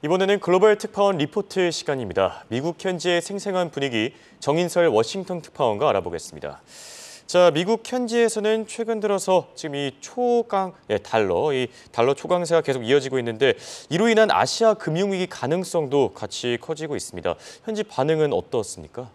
이번에는 글로벌 특파원 리포트 시간입니다. 미국 현지의 생생한 분위기, 정인설 워싱턴 특파원과 알아보겠습니다. 자, 미국 현지에서는 최근 들어서 지금 달러 초강세가 계속 이어지고 있는데 이로 인한 아시아 금융위기 가능성도 같이 커지고 있습니다. 현지 반응은 어떻습니까?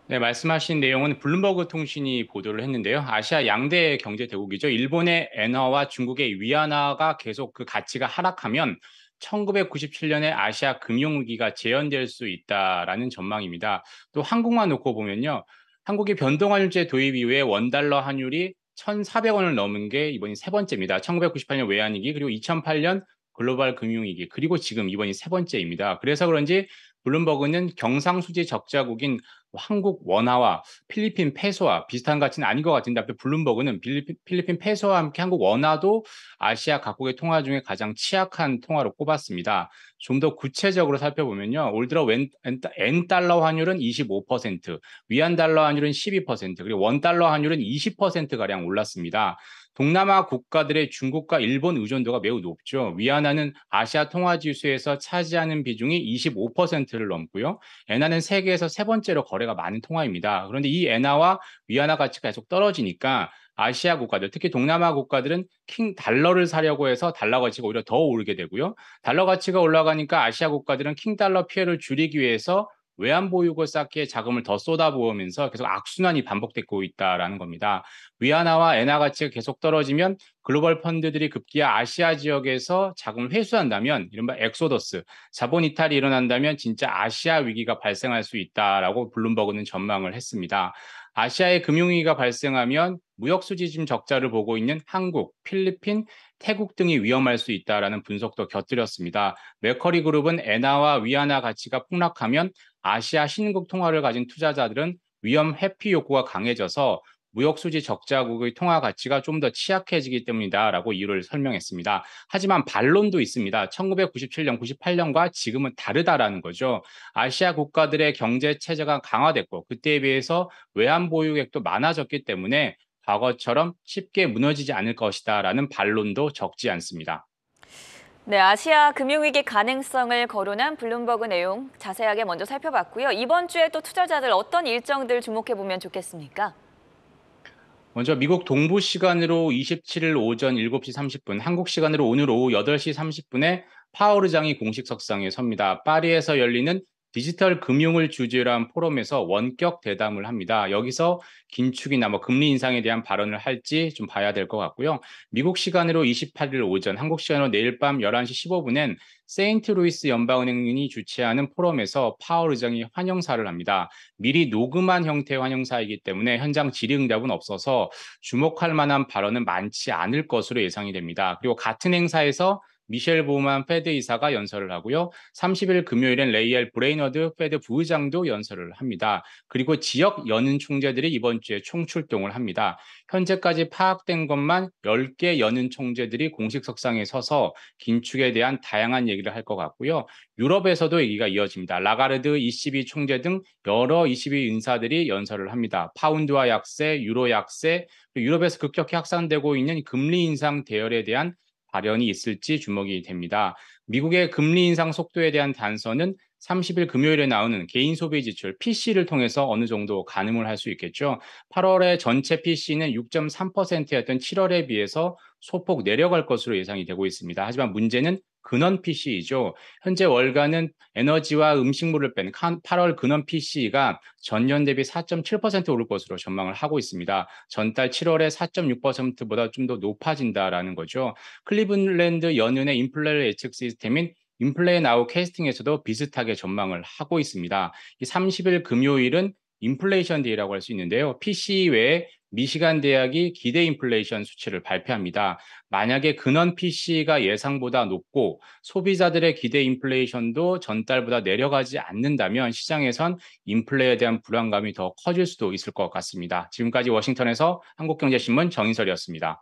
네, 말씀하신 내용은 블룸버그 통신이 보도를 했는데요. 아시아 양대 경제 대국이죠. 일본의 엔화와 중국의 위안화가 계속 그 가치가 하락하면 1997년에 아시아 금융위기가 재현될 수 있다라는 전망입니다. 또 한국만 놓고 보면요. 한국이 변동환율제 도입 이후에 원달러 환율이 1,400원을 넘은 게 이번이 세 번째입니다. 1998년 외환위기, 그리고 2008년 글로벌 금융위기, 그리고 지금 이번이 세 번째입니다. 그래서 그런지 블룸버그는 경상수지 적자국인 한국 원화와 필리핀 페소와 비슷한 가치는 아닌 것 같은데, 앞에 블룸버그는 필리핀 페소와 함께 한국 원화도 아시아 각국의 통화 중에 가장 취약한 통화로 꼽았습니다. 좀 더 구체적으로 살펴보면요. 올 들어 엔 달러 환율은 25%, 위안 달러 환율은 12%, 그리고 원 달러 환율은 20%가량 올랐습니다. 동남아 국가들의 중국과 일본 의존도가 매우 높죠. 위안화는 아시아 통화 지수에서 차지하는 비중이 25%를 넘고요. 엔화는 세계에서 세 번째로 거래가 많은 통화입니다. 그런데 이 엔화와 위안화 가치가 계속 떨어지니까 아시아 국가들, 특히 동남아 국가들은 킹 달러를 사려고 해서 달러 가치가 오히려 더 오르게 되고요. 달러 가치가 올라가니까 아시아 국가들은 킹 달러 피해를 줄이기 위해서 외환 보유고 쌓기에 자금을 더 쏟아부으면서 계속 악순환이 반복되고 있다라는 겁니다. 위안화와 엔화 가치가 계속 떨어지면 글로벌 펀드들이 급기야 아시아 지역에서 자금을 회수한다면, 이른바 엑소더스, 자본 이탈이 일어난다면 진짜 아시아 위기가 발생할 수 있다라고 블룸버그는 전망을 했습니다. 아시아의 금융위기가 발생하면 무역 수지심 적자를 보고 있는 한국, 필리핀, 태국 등이 위험할 수 있다라는 분석도 곁들였습니다. 맥커리 그룹은 엔화와 위안화 가치가 폭락하면 아시아 신흥국 통화를 가진 투자자들은 위험 회피 욕구가 강해져서 무역 수지 적자국의 통화 가치가 좀 더 취약해지기 때문이다라고 이유를 설명했습니다. 하지만 반론도 있습니다. 1997년, 98년과 지금은 다르다라는 거죠. 아시아 국가들의 경제 체제가 강화됐고 그때에 비해서 외환 보유액도 많아졌기 때문에 과거처럼 쉽게 무너지지 않을 것이다라는 반론도 적지 않습니다. 네, 아시아 금융위기 가능성을 거론한 블룸버그 내용 자세하게 먼저 살펴봤고요. 이번 주에 또 투자자들 어떤 일정들 주목해보면 좋겠습니까? 먼저 미국 동부 시간으로 27일 오전 7시 30분, 한국 시간으로 오늘 오후 8시 30분에 파월 의장이 공식 석상에 섭니다. 파리에서 열리는 디지털 금융을 주제로 한 포럼에서 원격 대담을 합니다. 여기서 긴축이나 금리 인상에 대한 발언을 할지 좀 봐야 될 것 같고요. 미국 시간으로 28일 오전, 한국 시간으로 내일 밤 11시 15분엔 세인트루이스 연방은행이 주최하는 포럼에서 파월 의장이 환영사를 합니다. 미리 녹음한 형태의 환영사이기 때문에 현장 질의응답은 없어서 주목할 만한 발언은 많지 않을 것으로 예상이 됩니다. 그리고 같은 행사에서 미셸 보우만 페드 이사가 연설을 하고요. 30일 금요일엔 레이엘 브레이너드 페드 부의장도 연설을 합니다. 그리고 지역 연은 총재들이 이번 주에 총출동을 합니다. 현재까지 파악된 것만 10개 연은 총재들이 공식 석상에 서서 긴축에 대한 다양한 얘기를 할 것 같고요. 유럽에서도 얘기가 이어집니다. 라가르드 ECB 총재 등 여러 ECB 인사들이 연설을 합니다. 파운드화 약세, 유로 약세, 유럽에서 급격히 확산되고 있는 금리 인상 대열에 대한 발언이 있을지 주목이 됩니다. 미국의 금리 인상 속도에 대한 단서는 30일 금요일에 나오는 개인 소비 지출 PC를 통해서 어느 정도 가늠을 할 수 있겠죠. 8월에 전체 PC는 6.3%였던 7월에 비해서 소폭 내려갈 것으로 예상이 되고 있습니다. 하지만 문제는 근원 PC이죠. 현재 월가는 에너지와 음식물을 뺀 8월 근원 PC가 전년 대비 4.7% 오를 것으로 전망을 하고 있습니다. 전달 7월에 4.6%보다 좀 더 높아진다라는 거죠. 클리블랜드 연은의 인플레 예측 시스템인 인플레 나우 캐스팅에서도 비슷하게 전망을 하고 있습니다. 이 30일 금요일은 인플레이션 데이라고 할 수 있는데요. PC 외에 미시간 대학이 기대 인플레이션 수치를 발표합니다. 만약에 근원 PC가 예상보다 높고 소비자들의 기대 인플레이션도 전달보다 내려가지 않는다면 시장에선 인플레에 대한 불안감이 더 커질 수도 있을 것 같습니다. 지금까지 워싱턴에서 한국경제신문 정인설이었습니다.